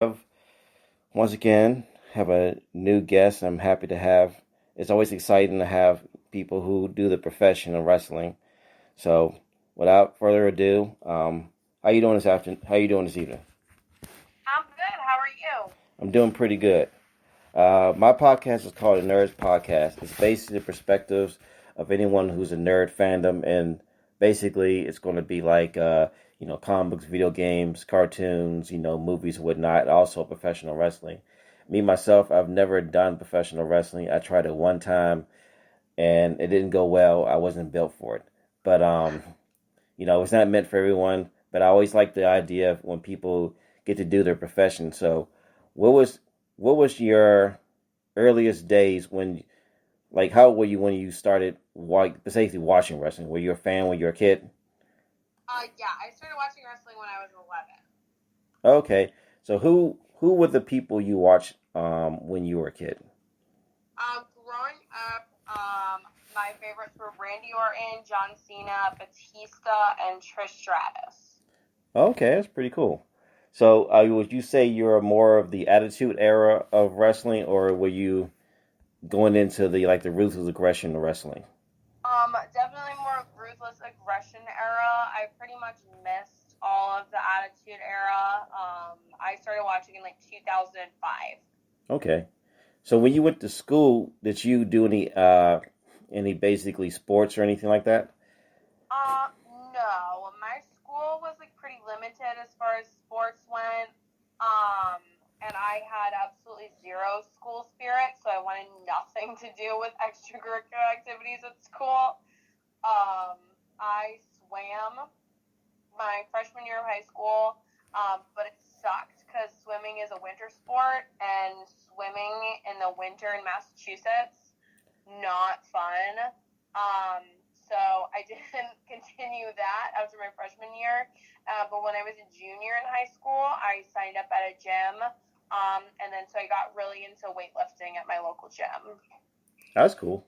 have once again have a new guest. I'm happy to have. It's always exciting to have people who do the profession of wrestling. So, without further ado, how you doing this afternoon? How you doing this evening? I'm good. How are you? I'm doing pretty good. My podcast is called the Nerds Podcast. It's basically the perspectives of anyone who's a nerd fandom, and basically it's going to be like comic books, video games, cartoons, movies, and whatnot. Also, professional wrestling. Me myself, I've never done professional wrestling. I tried it one time, and it didn't go well. I wasn't built for it. But it's not meant for everyone. But I always like the idea of when people get to do their profession. So, what was what was your earliest days when, like, how old were you when you started, basically watching wrestling? Were you a fan when you were a kid? Yeah, I started watching wrestling when I was 11. Okay, so who were the people you watched when you were a kid? Growing up, my favorites were Randy Orton, John Cena, Batista, and Trish Stratus. Okay, that's pretty cool. So, would you say you're more of the Attitude Era of wrestling, or were you going into the ruthless aggression of wrestling? Definitely more ruthless aggression era. I pretty much missed all of the Attitude Era. I started watching in like 2005. Okay. So when you went to school, did you do any basically sports or anything like that? Uh, no. My school was like pretty limited as far as sports went. Um, and I had absolutely zero school spirit, so I wanted nothing to do with extracurricular activities at school. Um, I swam my freshman year of high school, but it sucked because swimming is a winter sport, and swimming in the winter in Massachusetts, not fun. Um, so I didn't continue that after my freshman year. But when I was a junior in high school, I signed up at a gym. And then so I got really into weightlifting at my local gym. That's cool.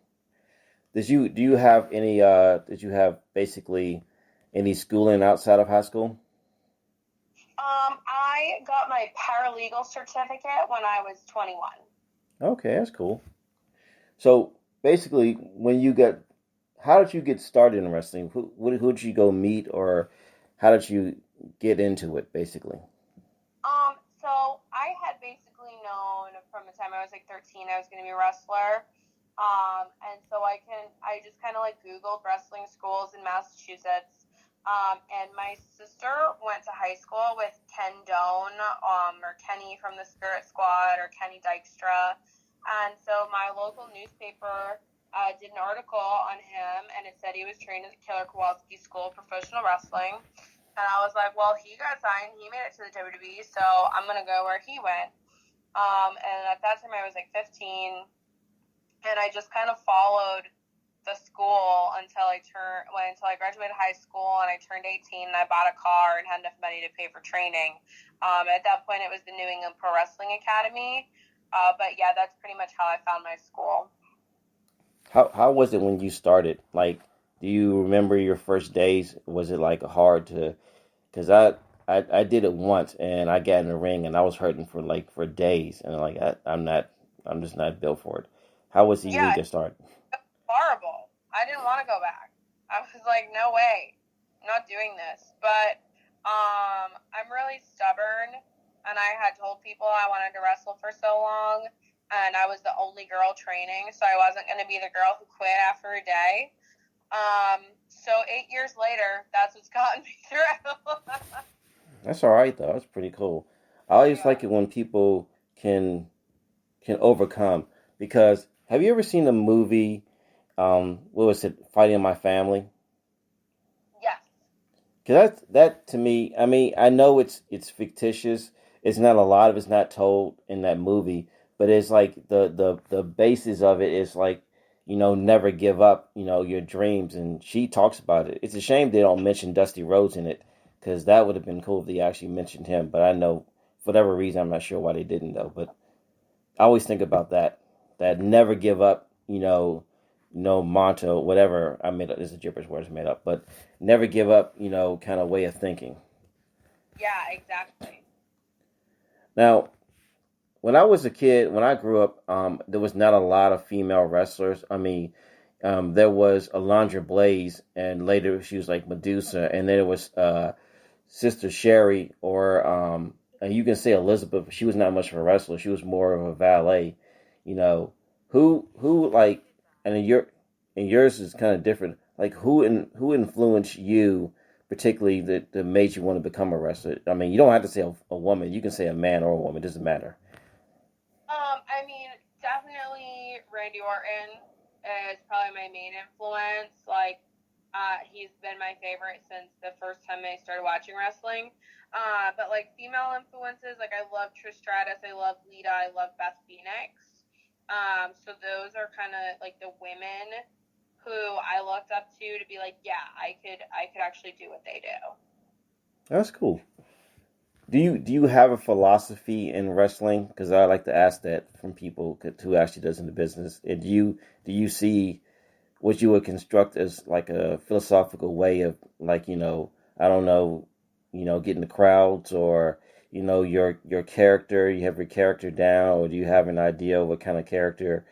Do you have any did you have basically any schooling outside of high school? I got my paralegal certificate when I was 21. Okay, that's cool. So basically, how did you get started in wrestling? Who did you go meet, or how did you get into it? Basically. So I had basically known from the time I was like 13 I was going to be a wrestler. And so I just kind of like Googled wrestling schools in Massachusetts. And my sister went to high school with Ken Doan, or Kenny from the Spirit Squad, or Kenny Dykstra. And so my local newspaper did an article on him, and it said he was trained at the Killer Kowalski School of Professional Wrestling. And I was like, well, he got signed. He made it to the WWE, so I'm going to go where he went. And at that time, I was like 15. And I just kind of followed the school until I graduated high school and I turned 18 and I bought a car and had enough money to pay for training. At that point, it was the New England Pro Wrestling Academy. But yeah, that's pretty much how I found my school. How was it when you started? Like, do you remember your first days? Was it like hard to? Because I did it once and I got in the ring and I was hurting for days and I'm just not built for it. How was it when you Yeah, get started? horrible. I didn't want to go back. I was like, no way, I'm not doing this. But I'm really stubborn, and I had told people I wanted to wrestle for so long, and I was the only girl training, so I wasn't going to be the girl who quit after a day. So 8 years later, that's what's gotten me through. That's all right though. That's pretty cool. I always Yeah. like it when people can can overcome because have you ever seen the movie? What was it? Fighting My Family. Yes. Because that to me, I mean, I know it's fictitious. It's not a lot of it's not told in that movie, but it's like the basis of it is like never give up your dreams, and she talks about it. It's a shame they don't mention Dusty Rhodes in it because that would have been cool if they actually mentioned him. But I know for whatever reason, I'm not sure why they didn't though. But I always think about that never give up, no motto, whatever I made up. This is a gibberish word is made up, but never give up, kind of way of thinking. Yeah, exactly. Now, when I was a kid, when I grew up, there was not a lot of female wrestlers. I mean, there was Alundra Blaze, and later she was like Medusa, and then it was Sister Sherry, or and you can say Elizabeth. But she was not much of a wrestler. She was more of a valet. You know, who like, and and yours is kind of different. Like who influenced you particularly that made you want to become a wrestler? I mean, you don't have to say a woman. You can say a man or a woman. It doesn't matter. I mean, definitely Randy Orton is probably my main influence. Like, he's been my favorite since the first time I started watching wrestling. But like female influences, like I love Trish Stratus, I love Lita, I love Beth Phoenix. So those are kind of like the women who I looked up to be like, yeah, I could actually do what they do. That's cool. Do you have a philosophy in wrestling? Because I like to ask that from people who actually does in the business. And do you see what you would construct as like a philosophical way of like I don't know getting the crowds, or your character? You have your character down, or do you have an idea of what kind of character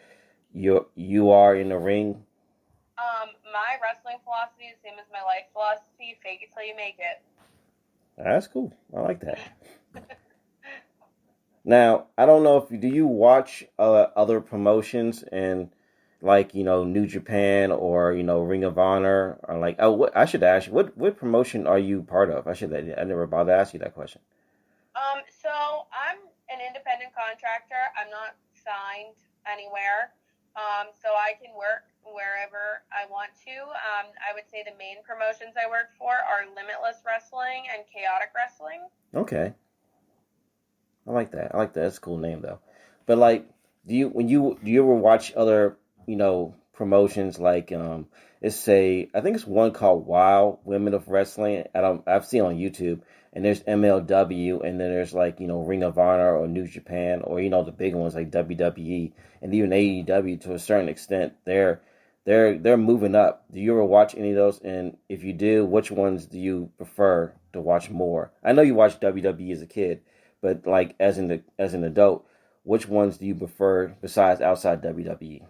you are in the ring? My wrestling philosophy is the same as my life philosophy: fake it till you make it. That's cool. I like that. Now, I don't know if do you watch other promotions and like New Japan, or Ring of Honor, or like I should ask you what promotion are you part of? I never bothered to ask you that question. So I'm an independent contractor. I'm not signed anywhere. So I can work wherever I want to. I would say the main promotions I work for are Limitless Wrestling and Chaotic Wrestling. Okay, I like that. I like that. That's a cool name though. But like, do you ever watch other promotions like let's say I think it's one called Wild Women of Wrestling. I've seen it on YouTube, and there's MLW, and then there's like Ring of Honor or New Japan, or the big ones like WWE and even AEW to a certain extent. They're moving up. Do you ever watch any of those? And if you do, which ones do you prefer to watch more? I know you watched WWE as a kid, but like as an adult, which ones do you prefer besides outside WWE?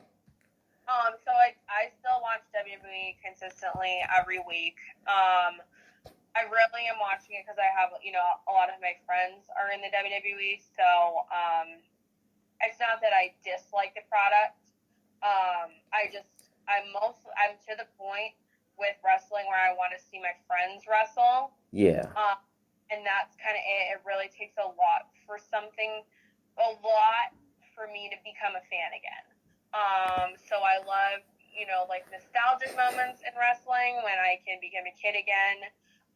So I still watch WWE consistently every week. I really am watching it because I have, a lot of my friends are in the WWE. So it's not that I dislike the product. I'm to the point with wrestling where I want to see my friends wrestle. Yeah, And that's kind of it. It really takes a lot for me to become a fan again. So I love, like nostalgic moments in wrestling when I can become a kid again.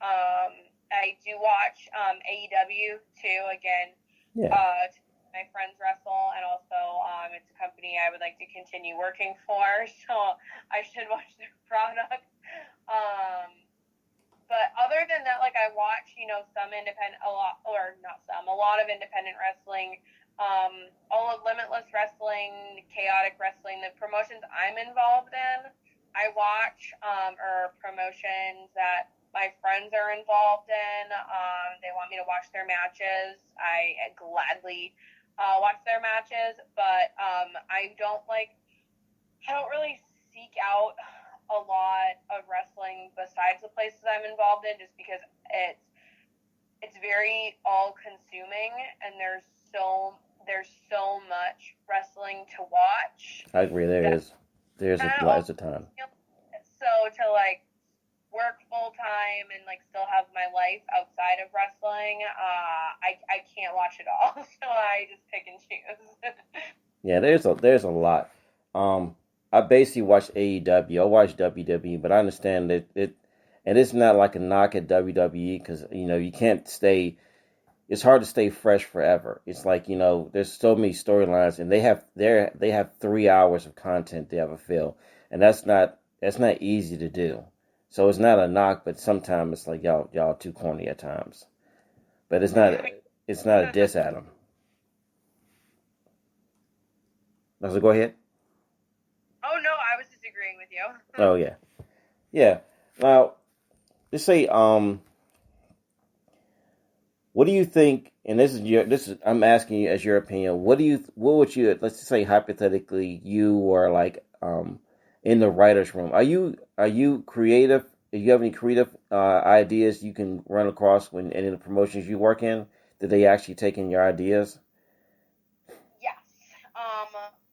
I do watch AEW too. Again, yeah. my friends wrestle, and also it's a company I would like to continue working for. So I should watch their product. But other than that, like I watch, a lot of independent wrestling, all of Limitless Wrestling, Chaotic Wrestling, the promotions I'm involved in, I watch, or promotions that my friends are involved in. They want me to watch their matches. I gladly watch their matches, but I don't really seek out a lot of wrestling besides the places I'm involved in, just because it's very all consuming, and there's so much wrestling to watch. I agree. There's And lots also, of time. so to like work full time and like still have my life outside of wrestling, I can't watch it all, so I just pick and choose. Yeah, there's a lot. I basically watch AEW. I watch WWE, but I understand that and it's not like a knock at WWE because you can't stay. It's hard to stay fresh forever. It's like there's so many storylines, and they have 3 hours of content they have to fill, and that's not easy to do. So it's not a knock, but sometimes it's like y'all too corny at times. But it's not a diss at them. So go ahead. Oh no, I was disagreeing with you. Oh yeah, yeah. Now let's say What do you think? And I'm asking you as your opinion. What would you, let's just say hypothetically, you were like in the writers' room. Are you creative? Do you have any creative ideas you can run across when any of the promotions you work in? Did they actually take in your ideas? Yes.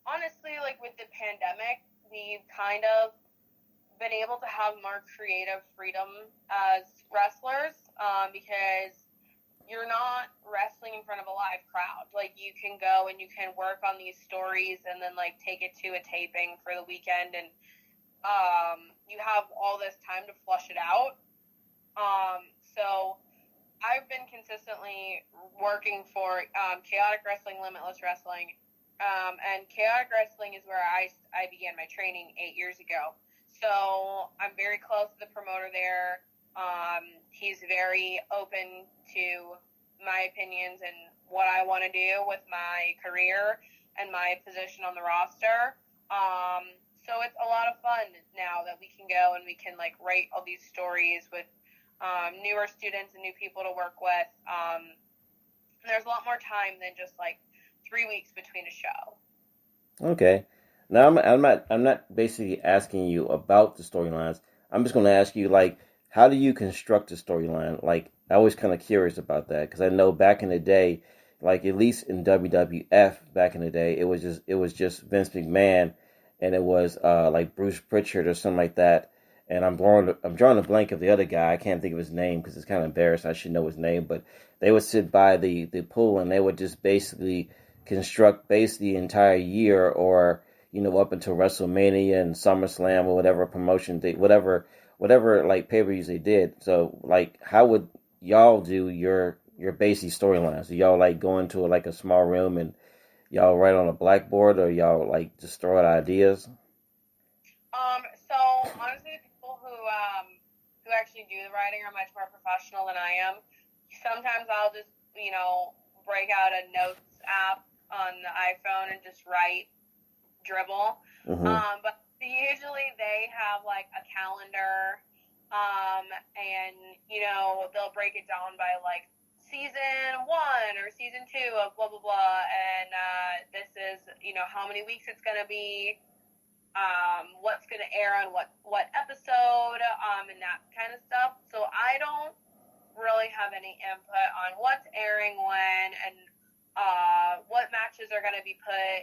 Honestly, like with the pandemic, we've kind of been able to have more creative freedom as wrestlers because you're not wrestling in front of a live crowd. Like you can go and you can work on these stories and then like take it to a taping for the weekend, and you have all this time to flush it out. So I've been consistently working for Chaotic Wrestling, Limitless Wrestling, and Chaotic Wrestling is where I began my training 8 years ago. So I'm very close to the promoter there. He's very open to my opinions and what I want to do with my career and my position on the roster. So it's a lot of fun now that we can go and we can like write all these stories with newer students and new people to work with. There's a lot more time than just like 3 weeks between a show. Okay. Now I'm not basically asking you about the storylines. I'm just going to ask you like how do you construct a storyline? Like I was kind of curious about that because I know back in the day, like at least in WWF back in the day, it was just Vince McMahon and it was like Bruce Pritchard or something like that. And I'm drawing a blank of the other guy. I can't think of his name because it's kind of embarrassing. I should know his name, but they would sit by the pool and they would just basically construct basically the entire year or up until WrestleMania and SummerSlam or whatever promotion they whatever like pay-per-views they did. So like how would y'all do your basic storylines? Do y'all like go into like a small room and y'all write on a blackboard or y'all like just throw out ideas? So honestly, the people who actually do the writing are much more professional than I am. Sometimes I'll just break out a notes app on the iPhone and just write dribble. Hmm. But usually they have like a calendar, and they'll break it down by like season 1 or season 2 of blah blah blah, and this is how many weeks it's gonna be, what's going to air on what episode, and that kind of stuff. So I don't really have any input on what's airing when and what matches are going to be put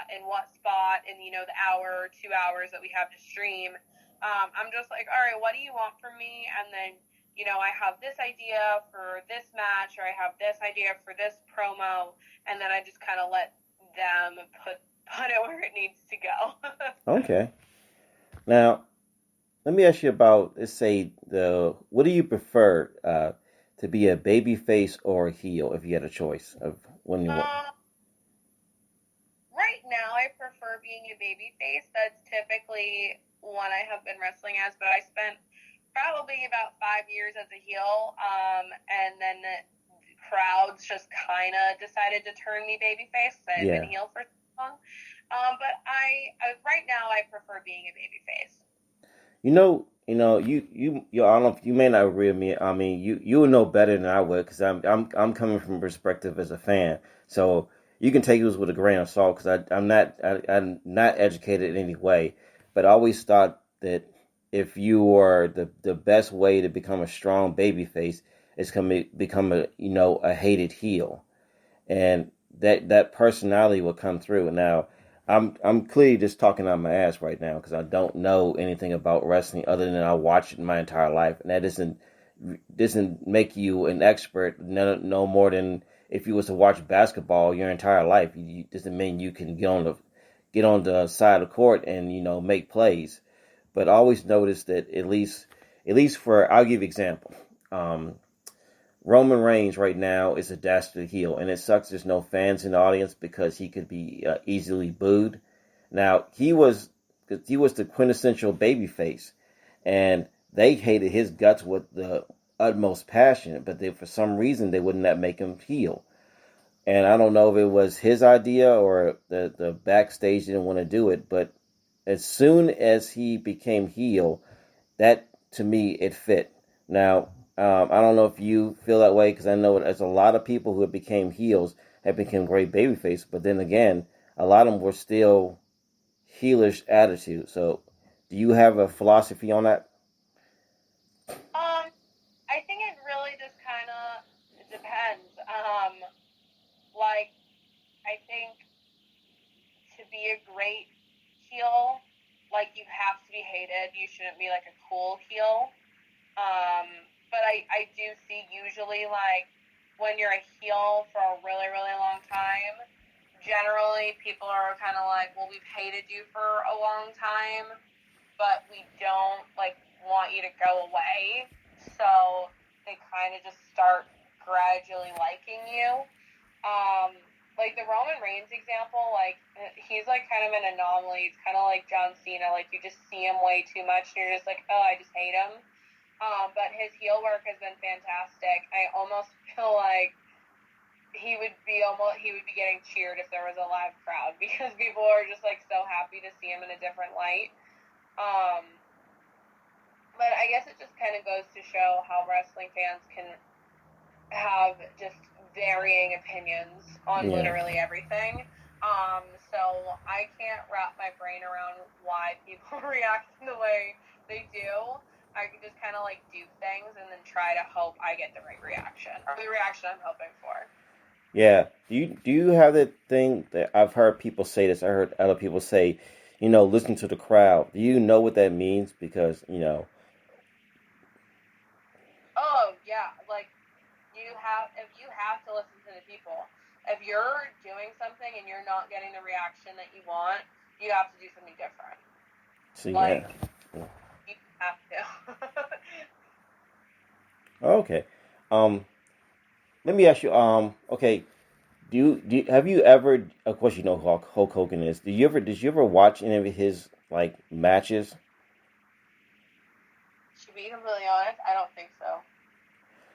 in what spot in the hour or 2 hours that we have to stream. I'm just like, all right, what do you want from me? And then I have this idea for this match, or I have this idea for this promo, and then I just kind of let them put it where it needs to go. Okay. Now, let me ask you about, let's say, what do you prefer to be a baby face or a heel if you had a choice of when you want? um, right now, I prefer being a baby face. That's typically what I have been wrestling as, but I spent probably about 5 years as a heel, and then the crowds just kind of decided to turn me baby face. I had been Yeah. heel for so long. But I right now I prefer being a baby face. I don't know if you may not agree with me. I mean, you would know better than I would because I'm coming from a perspective as a fan. So you can take this with a grain of salt because I'm not educated in any way. But I always thought that if you are the best way to become a strong baby face is become a hated heel, and that personality will come through. Now, I'm clearly just talking out my ass right now because I don't know anything about wrestling other than I watched it my entire life, and that doesn't make you an expert no more than if you was to watch basketball your entire life. It doesn't mean you can get on the side of the court and make plays. But I always noticed that at least for I'll give you an example. Um, Roman Reigns right now is a dastardly heel, and it sucks there's no fans in the audience because he could be easily booed. Now he was the quintessential babyface, and they hated his guts with the utmost passion, but for some reason they would not make him heel. And I don't know if it was his idea or the backstage didn't want to do it, but as soon as he became heel, that to me it fit. Now, I don't know if you feel that way because I know there's a lot of people who became heels have become great babyface, but then again, a lot of them were still heelish attitude. So, do you have a philosophy on that? I think it really just kind of depends. Like, I think to be a great heel, like, you have to be hated. You shouldn't be, like, a cool heel. But I do see usually, like, when you're a heel for a really, really long time, generally people are kind of like, well, we've hated you for a long time, but we don't, like, want you to go away. So they kind of just start gradually liking you. Like the Roman Reigns example, like he's like kind of an anomaly. It's kind of like John Cena. Like you just see him way too much, and you're just like, oh, I just hate him. But his heel work has been fantastic. I almost feel like he would be getting cheered if there was a live crowd because people are just like so happy to see him in a different light. But I guess it just kind of goes to show how wrestling fans can have just varying opinions on literally everything. So I can't wrap my brain around why people react the way they do. I can just kind of like do things and then try to hope I get the right reaction or the reaction I'm hoping for. Yeah. Do you have that thing that I've heard people say this? I heard other people say, listen to the crowd. Do you know what that means? Because Oh yeah, like if you have to listen to the people. If you're doing something and you're not getting the reaction that you want, you have to do something different. So Like yeah. you have to. Okay. Let me ask you. Okay. Have you ever? Of course, you know who Hulk Hogan is. Did you ever watch any of his like matches? To be completely honest, I don't think so.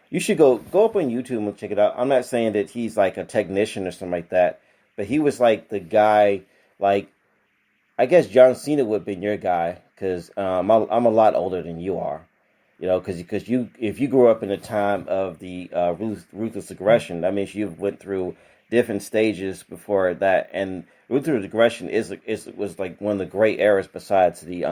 You should go up on YouTube and check it out. I'm not saying that he's like a technician or something like that, but he was like the guy. Like I guess John Cena would have been your guy because I'm a lot older than you are. Because you if you grew up in the time of the ruthless aggression, that means you went through different stages before that. And ruthless aggression is was like one of the great eras besides the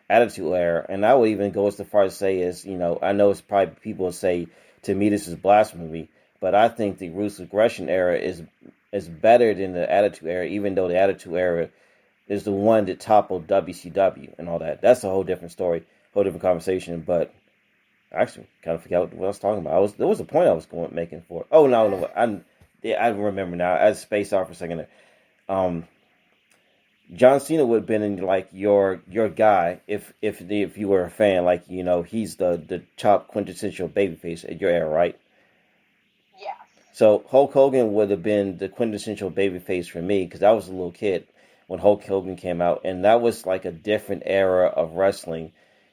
attitude era. And I would even go as far as say is I know it's probably people will say to me this is blasphemy, but I think the ruthless aggression era is better than the attitude era, even though the attitude era is the one that toppled WCW and all that. That's a whole different story, whole different conversation. But I actually kind of forgot what I was talking about. There was a point I was making for. Oh no, I remember now. I spaced out for a second. Um, John Cena would have been in like your guy if you were a fan. Like he's the top quintessential babyface at your era, right? Yes. So Hulk Hogan would have been the quintessential babyface for me because I was a little kid when Hulk Hogan came out, and that was like a different era of wrestling.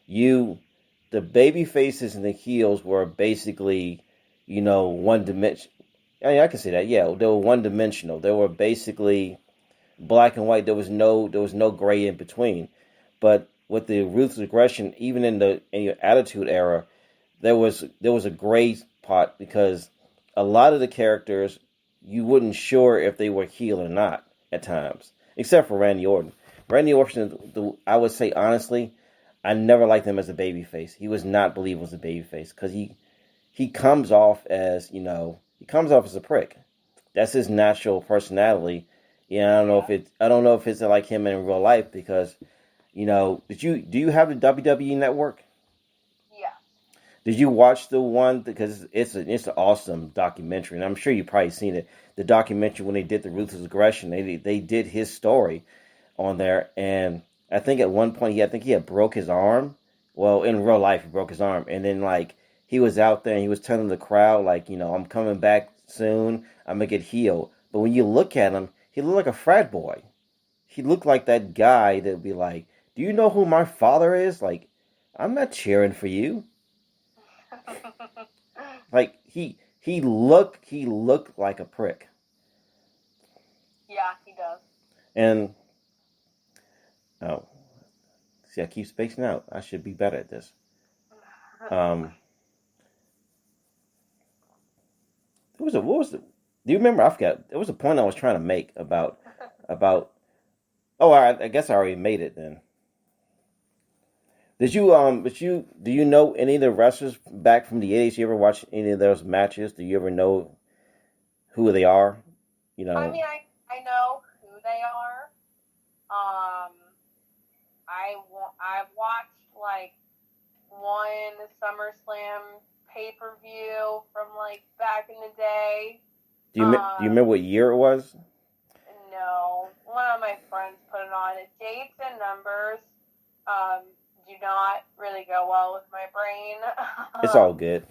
The baby faces and the heels were basically, one dimension. I can say that. Yeah, they were one dimensional. They were basically black and white. There was no gray in between. But with the ruthless aggression, even in your attitude era, there was a gray part because a lot of the characters you wouldn't sure if they were heel or not at times, except for Randy Orton. Randy Orton, I would say honestly, I never liked him as a babyface. He was not believed as a babyface because he comes off as a prick. That's his natural personality. Yeah, I don't know if it's like him in real life because do you have the WWE Network? Yeah. Did you watch the one because it's an awesome documentary and I'm sure you've probably seen it. The documentary when they did the ruthless aggression, they did his story on there, and I think at one point I think he had broke his arm. Well, in real life he broke his arm, and then like he was out there and he was telling the crowd like I'm coming back soon. I'm gonna get healed. But when you look at him, he looked like a frat boy. He looked like that guy that'd be like, "Do you know who my father is?" Like, I'm not cheering for you. Like he looked like a prick. Yeah, he does. And oh, see, I keep spacing out. I should be better at this. Um, What was the? Do you remember? I forgot. It was a point I was trying to make about. Oh, I guess I already made it then. Do you know any of the wrestlers back from the 80s? You ever watch any of those matches? Do you ever know who they are? You I know, mean, I know who they are. Um, I've watched like one SummerSlam pay per view from like back in the day. do you remember what year it was? No, one of my friends put it on. Dates and numbers do not really go well with my brain. It's all good.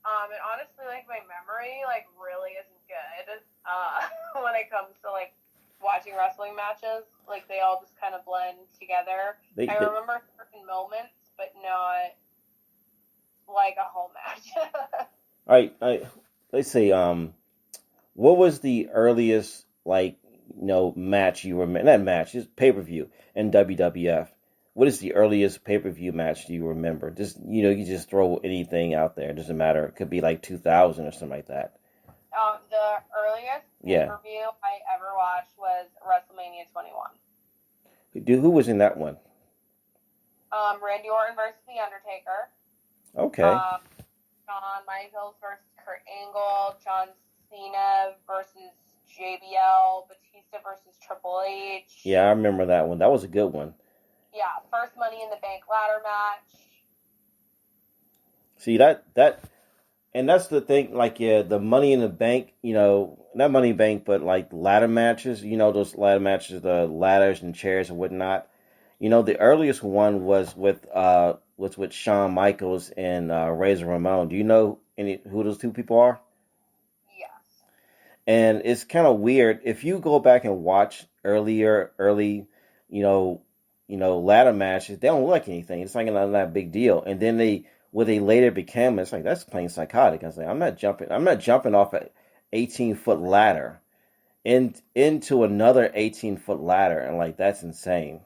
And honestly, like my memory, like really isn't good when it comes to like watching wrestling matches. Like they all just kind of blend together. They, I they remember certain moments, but not like a whole match. I let's say what was the earliest like match you remember? Not match, just pay per view in WWF. What is the earliest pay per view match do you remember? Just you just throw anything out there. It doesn't matter. It could be like 2000 or something like that. The earliest pay Yeah. per view I ever watched was WrestleMania 21. Who was in that one? Randy Orton versus The Undertaker. Okay. Shawn Michaels versus Kurt Angle. John Cena versus JBL. Batista versus Triple H. Yeah, I remember that one. That was a good one. Yeah, first Money in the Bank ladder match. See and that's the thing. Like the Money in the Bank. Not Money in the Bank, but like ladder matches. Those ladder matches, the ladders and chairs and whatnot. The earliest one was with Shawn Michaels and Razor Ramon. Do you know who those two people are? Yes. And it's kind of weird if you go back and watch early, you know, ladder matches. They don't look like anything. It's like not that big deal. And then what they later became, it's like that's plain psychotic. I was like, I'm not jumping. I'm not jumping off an 18-foot ladder into another 18-foot ladder, and like that's insane.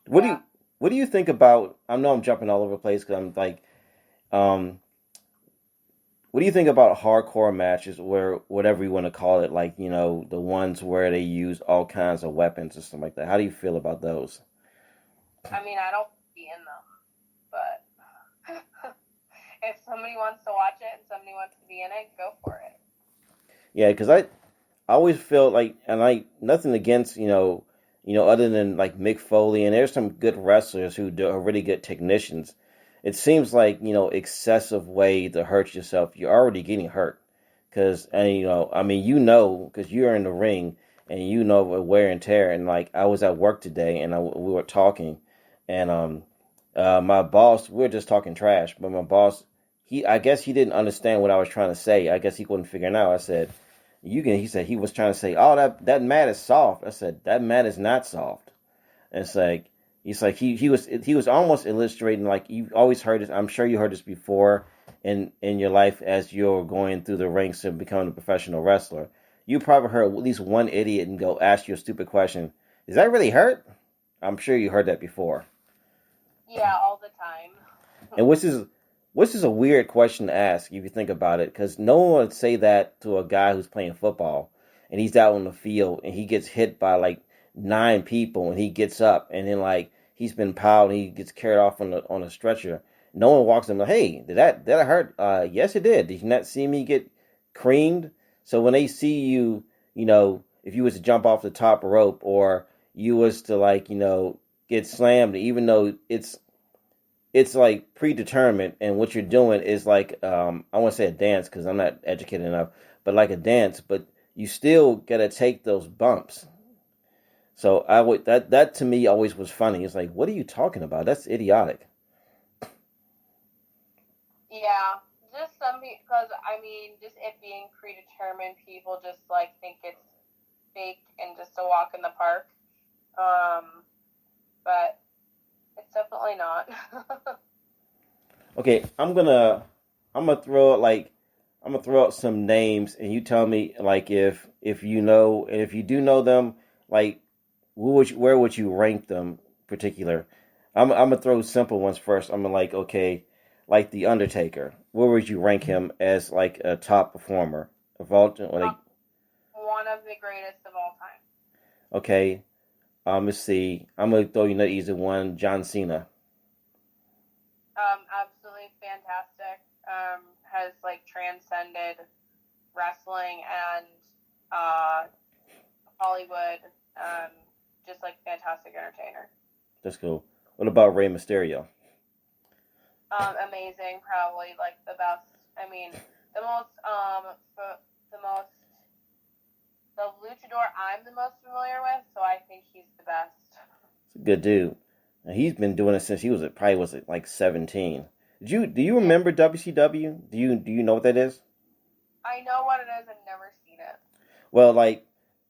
What do Yeah. you what do you think about? I know I'm jumping all over the place because I'm like, um, what do you think about hardcore matches, where whatever you want to call it, like the ones where they use all kinds of weapons and stuff like that? How do you feel about those? I mean, I don't be in them, but if somebody wants to watch it and somebody wants to be in it, go for it. Yeah, because I always feel like, and nothing against other than like Mick Foley, and there's some good wrestlers are really good technicians. It seems like excessive way to hurt yourself. You're already getting hurt because, and I mean, because you're in the ring and wear and tear. And like I was at work today, and we were talking, and my boss, we were just talking trash, but my boss, I guess he didn't understand what I was trying to say. I guess he couldn't figure it out. I said, he said he was trying to say, oh, that mat is soft. I said, that mat is not soft. And it's like, he was almost illustrating, like you always heard this. I'm sure you heard this before in your life as you're going through the ranks of becoming a professional wrestler. You probably heard at least one idiot and go ask you a stupid question. Does that really hurt? I'm sure you heard that before. Yeah, all the time. And which is a weird question to ask if you think about it, because no one would say that to a guy who's playing football and he's out on the field and he gets hit by like 9 people and he gets up and then like he's been piled and he gets carried off on a stretcher. No one walks in like, hey, did that hurt? Yes, it did. Did you not see me get creamed? So when they see you, if you was to jump off the top rope or you was to like get slammed, even though it's like predetermined and what you're doing is like I want to say a dance because I'm not educated enough, but like a dance, but you still gotta take those bumps. So I would that to me always was funny. It's like, what are you talking about? That's idiotic. Yeah, just some people, because I mean, just it being predetermined, people just like think it's fake and just a walk in the park. But it's definitely not. Okay, I'm gonna throw out some names and you tell me like if you know, and if you do know them, like where would you rank them particular? I'm gonna throw simple ones first. I'm gonna like, okay, like the Undertaker, where would you rank him as like a top performer of all? Like, one of the greatest of all time. okay, let's see. I'm gonna throw you another easy one. John Cena. Absolutely fantastic. Has like transcended wrestling and Hollywood. Just like fantastic entertainer. That's cool. What about Rey Mysterio? Amazing, probably like the best. I mean, the most, the luchador I'm the most familiar with, so I think he's the best. He's a good dude. And he's been doing it since he was like 17. Do you remember WCW? Do you know what that is? I know what it is. I've never seen it. Well, like,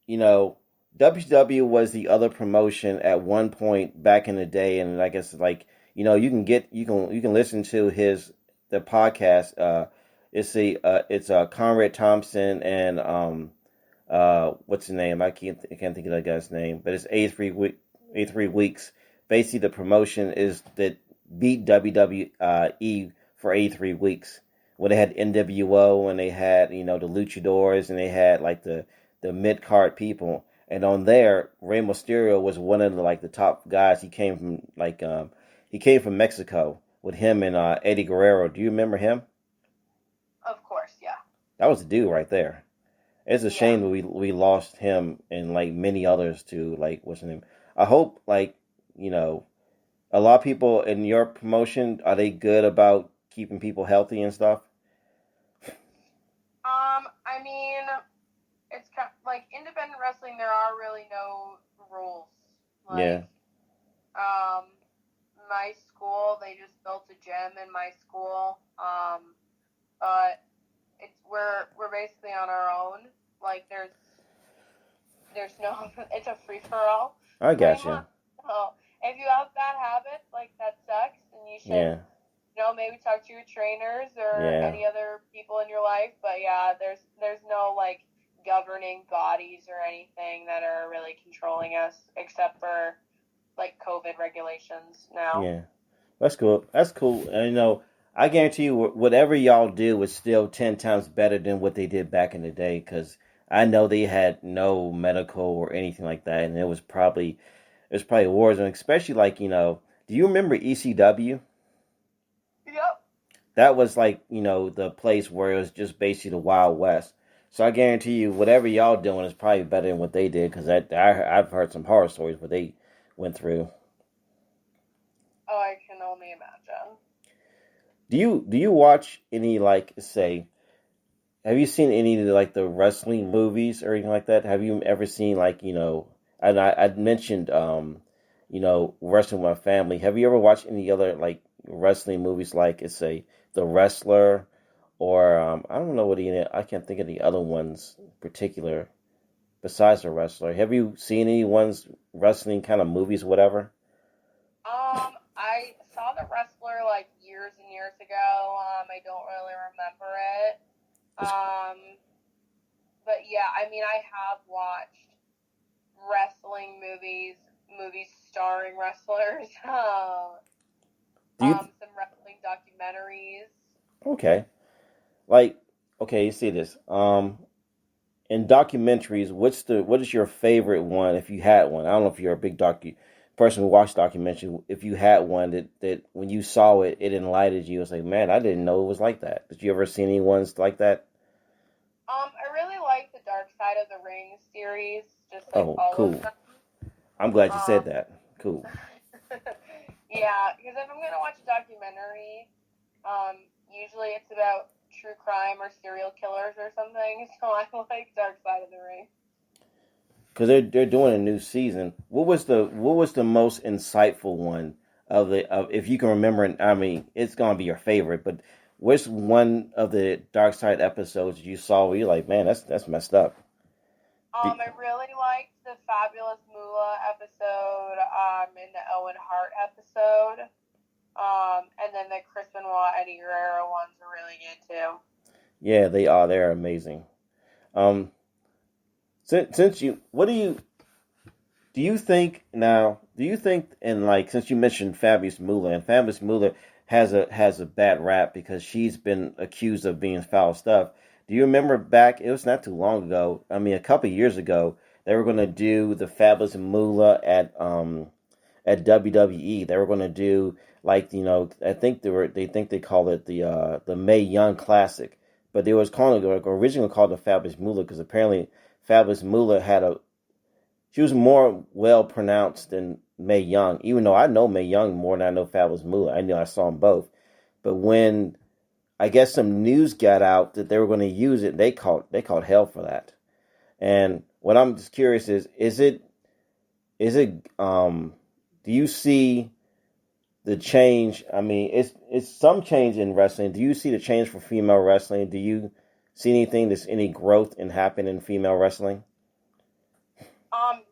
WCW was the other promotion at one point back in the day, and I guess like you can listen to the podcast. It's Conrad Thompson and what's his name? I can't think of that guy's name, but it's 83 weeks. Basically, the promotion is that beat WWE for 83 weeks. When they had NWO and they had the Luchadors and they had like the mid card people. And on there, Rey Mysterio was one of the top guys. He came from Mexico with him and Eddie Guerrero. Do you remember him? Of course, yeah. That was the dude right there. It's a shame that we lost him and like many others to what's his name. I hope a lot of people in your promotion, are they good about keeping people healthy and stuff? I mean, it's kind of, like independent wrestling. There are really no rules. My school, they just built a gym in my school. But we're basically on our own. Like there's no, it's a free for all. I got you. So if you have bad habits, like that sucks, and you should. Maybe talk to your trainers or any other people in your life. But yeah, there's no like governing bodies or anything that are really controlling us except for like COVID regulations now. Yeah, that's cool. That's cool. And I guarantee you, whatever y'all do is still 10 times better than what they did back in the day. Because I know they had no medical or anything like that, and it was probably a war zone. Especially do you remember ECW? Yep. That was the place where it was just basically the Wild West. So I guarantee you, whatever y'all doing is probably better than what they did, because I've heard some horror stories what they went through. Oh, I can only imagine. Do you watch any have you seen any of the wrestling movies or anything like that? Have you ever seen and I mentioned wrestling with my family. Have you ever watched any other wrestling movies The Wrestler, or I don't know I can't think of the other ones in particular besides The Wrestler. Have you seen any wrestling kind of movies, whatever? I saw The Wrestler years and years ago. I don't really remember it. But yeah, I mean, I have watched wrestling movies starring wrestlers. Some wrestling documentaries. Okay. Okay, you see this. In documentaries, what is your favorite one if you had one? I don't know if you're a big person who watched documentaries. If you had one that when you saw it, it enlightened you. It's like, man, I didn't know it was like that. Did you ever see any ones like that? I really like the Dark Side of the Ring series. Just all cool. Of them. I'm glad you said that. Cool. Yeah, because if I'm gonna watch a documentary, usually it's about true crime or serial killers or something. So I like Dark Side of the Ring. Because they're doing a new season. What was the most insightful one of if you can remember? I mean, it's gonna be your favorite, but which one of the Dark Side episodes you saw where you're like, man, that's messed up? I really liked the Fabulous Moolah episode, and the Owen Hart episode, and then the Chris Benoit, Eddie Guerrero ones are really good too. Yeah, they are. They're amazing. Since do you think, and since you mentioned Fabulous Moolah, has a bad rap because she's been accused of being foul stuff. Do you remember back? It was not too long ago. I mean, a couple of years ago, they were going to do the Fabulous Moolah at WWE. They were going to do like I think they call it the Mae Young Classic, but they was calling it originally called the Fabulous Moolah because apparently Fabulous Moolah she was more well pronounced than Mae Young, even though I know Mae Young more than I know Fabulous Moolah. I knew I saw them both, but when I guess some news got out that they were going to use it, they called hell for that. And what I'm just curious is it do you see the change? I mean, it's some change in wrestling. Do you see the change for female wrestling? Do you see anything that's any growth in happening in female wrestling?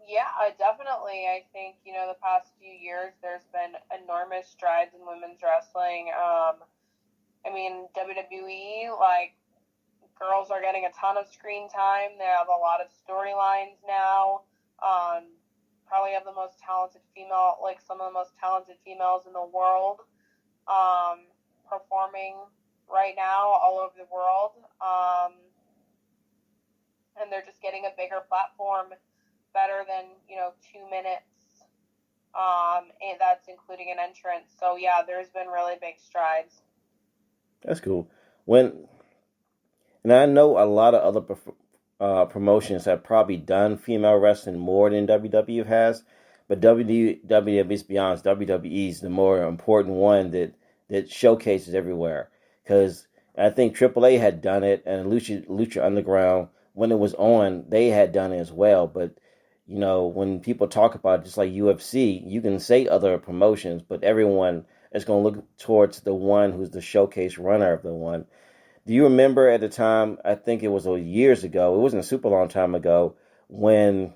Yeah, definitely. I think, the past few years there's been enormous strides in women's wrestling. I mean, WWE, like, girls are getting a ton of screen time. They have a lot of storylines now. Probably have the most talented female, like some of the most talented females in the world, performing right now all over the world. And they're just getting a bigger platform, better than 2 minutes. And that's including an entrance. So yeah, there's been really big strides. That's cool. And I know a lot of other promotions have probably done female wrestling more than WWE has, but WWE's beyond WWE's the more important one that showcases everywhere. Because I think AAA had done it, and Lucha Underground, when it was on, they had done it as well. But when people talk about it, just like UFC, you can say other promotions, but everyone is going to look towards the one who's the showcase runner of the one. Do you remember at the time, I think it was years ago, it wasn't a super long time ago, when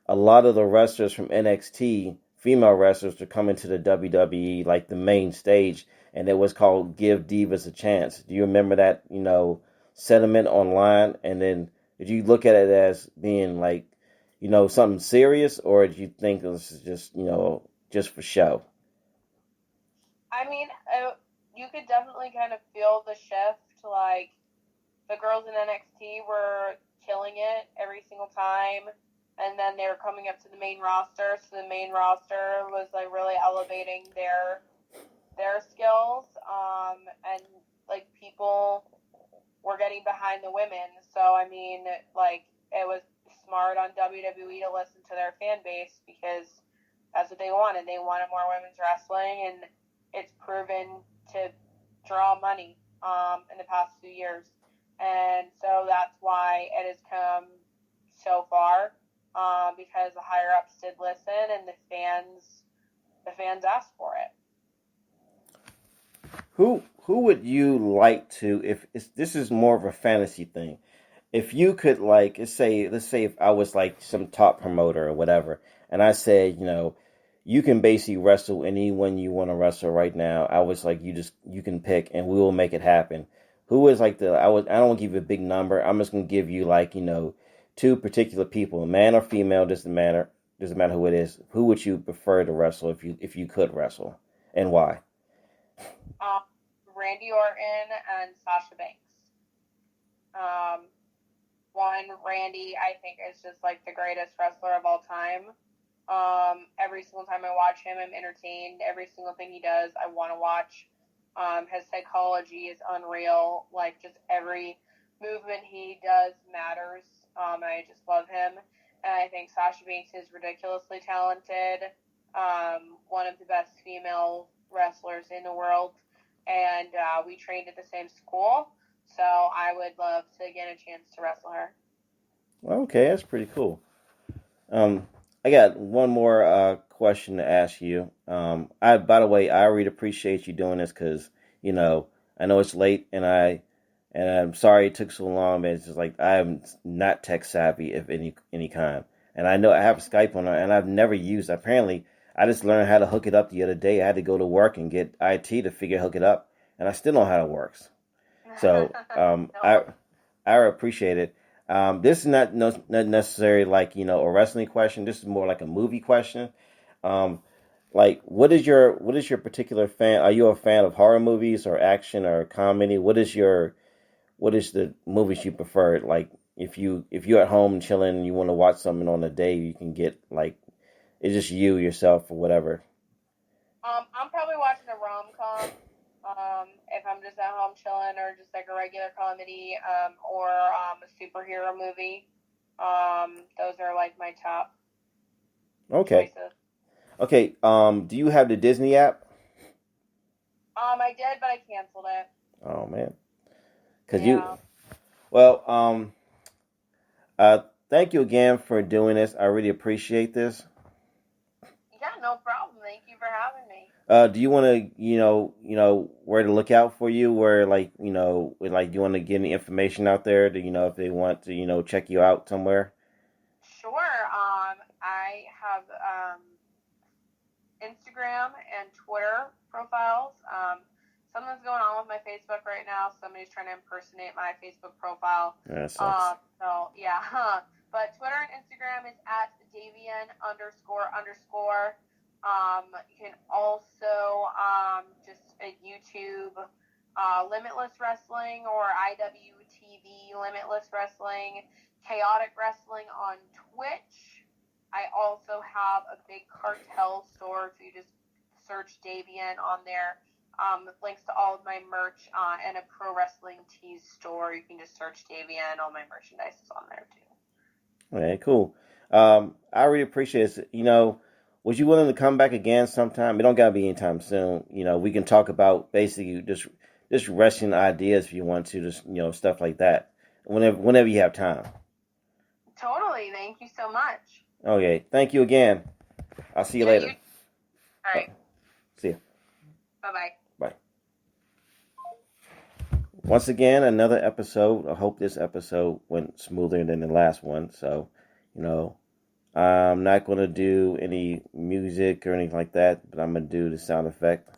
a lot of the wrestlers from NXT, female wrestlers, were coming to the WWE, like the main stage, and it was called Give Divas a Chance. Do you remember that, sentiment online? And then did you look at it as being like, something serious, or did you think it was just for show? I mean, you could definitely kind of feel the shift. Like, the girls in NXT were killing it every single time, and then they were coming up to the main roster, so the main roster was like really elevating their skills, and like people were getting behind the women. So I mean, like, it was smart on WWE to listen to their fan base, because that's what they wanted. They wanted more women's wrestling, and it's proven to draw money in the past few years. And so that's why it has come so far, because the higher ups did listen, and the fans asked for it. Who would you like to, this is more of a fantasy thing, if you could, like, let's say if I was like some top promoter or whatever, and I said, you can basically wrestle anyone you want to wrestle right now. I was like, you can pick, and we will make it happen. Who is like I don't want to give you a big number. I'm just gonna give you, like, two particular people, man or female. Doesn't matter who it is. Who would you prefer to wrestle if you could wrestle, and why? Randy Orton and Sasha Banks. One, Randy, I think, is just like the greatest wrestler of all time. Every single time I watch him, I'm entertained. Every single thing he does, I want to watch. His psychology is unreal. Like, just every movement he does matters. I just love him. And I think Sasha Banks is ridiculously talented. One of the best female wrestlers in the world. And we trained at the same school. So I would love to get a chance to wrestle her. Okay, that's pretty cool. I got one more question to ask you. By the way, I really appreciate you doing this because I know it's late, and I'm sorry it took so long. Man, it's just like I'm not tech savvy of any kind, and I know I have Skype on, and I've never used. Apparently, I just learned how to hook it up the other day. I had to go to work and get IT to hook it up, and I still don't know how it works. So I appreciate it. This is not necessarily like a wrestling question. This is more like a movie question. Um, like what is your particular fan? Are you a fan of horror movies or action or comedy? What is the movies you prefer? Like if you're at home chilling and you want to watch something on a day, you can get like it's just you yourself or whatever. I'm probably watching a rom com. If I'm just at home chilling, or just like a regular comedy, or a superhero movie. Those are like my top Okay. choices. Okay. Do you have the Disney app? I did, but I canceled it. Oh man. Cause you Yeah. well thank you again for doing this. I really appreciate this. Yeah, no problem. Thank you for having me. Do you want to, where to look out for you? Where, like, like, do you want to get any information out there? To, if they want to, check you out somewhere? Sure. I have Instagram and Twitter profiles. Something's going on with my Facebook right now. Somebody's trying to impersonate my Facebook profile. That sucks. So yeah. But Twitter and Instagram is at Davian __. You can also just a YouTube Limitless Wrestling, or IWTV Limitless Wrestling, Chaotic Wrestling on Twitch. I also have a big cartel store, so you just search Davian on there. With links to all of my merch, and a pro wrestling tees store. You can just search Davian. All my merchandise is on there too. Okay, cool. I really appreciate it. Was you willing to come back again sometime? It don't gotta be anytime soon. We can talk about basically just wrestling ideas if you want to, just stuff like that. Whenever you have time. Totally. Thank you so much. Okay, thank you again. I'll see you Yeah, later. All right. See you. Bye-bye. Bye. Once again, another episode. I hope this episode went smoother than the last one. So, I'm not going to do any music or anything like that, but I'm going to do the sound effect.